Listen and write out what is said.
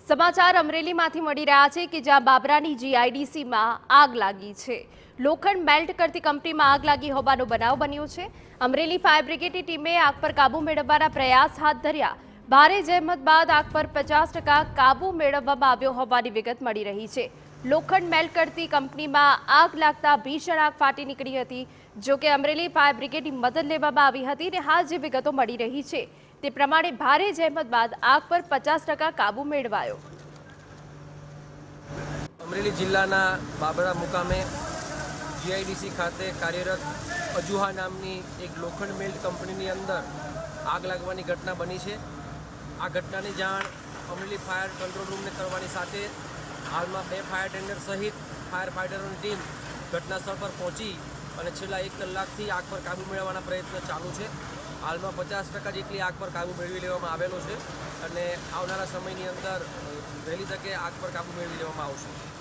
સમાચાર અમરેલીમાંથી મળી રહ્યા છે કે જ્યાં બાબરાની જીઆઈડીસીમાં આગ લાગી છે। લોખંડ મેલ્ટ કરતી કંપનીમાં આગ લાગી હોવાનો બનાવ બન્યો છે। અમરેલી ફાયર બ્રિગેડની ટીમે આગ પર કાબૂ મેળવવાના પ્રયાસ હાથ ધર્યા। ભારે જહેમત બાદ આગ પર 50% કાબૂ મેળવવામાં આવ્યો હોવાની વિગત મળી રહી છે। લોખંડ મેલ્ટ કરતી કંપનીમાં આગ લાગતા ભીષણ આગ ફાટી નીકળી હતી। જો કે અમરેલી ફાયર બ્રિગેડની મદદ લેવામાં આવી હતી અને હાલ જે વિગતો મળી રહી છે તે પ્રમાણે ભારે જહેમત બાદ આગ પર 50% કાબૂ મેળવાયો। અમરેલી જિલ્લાના બાબરા મુકામે જીઆઈડીસી ખાતે કાર્યરત અજુહા નામની એક લોખંડ મેલ્ટ કંપનીની અંદર આગ લાગવાની ઘટના બની છે। આ ઘટનાની જાણ અમરેલી ફાયર કંટ્રોલ રૂમને કરવાની સાથે હાલમાં 2 ફાયર ટેન્ડર સહિત ફાયર ફાઇટરોની ટીમ ઘટના સ્થળ પર પહોંચી અને છેલ્લા 1 કલાકથી આગ પર કાબૂ મેળવવાના પ્રયત્ન ચાલુ છે। હાલમાં 50% જેટલી આગ પર કાબૂ મેળવી લેવામાં આવેલો છે અને આવનારા સમયની અંદર વહેલી તકે આગ પર કાબૂ મેળવી લેવામાં આવશે।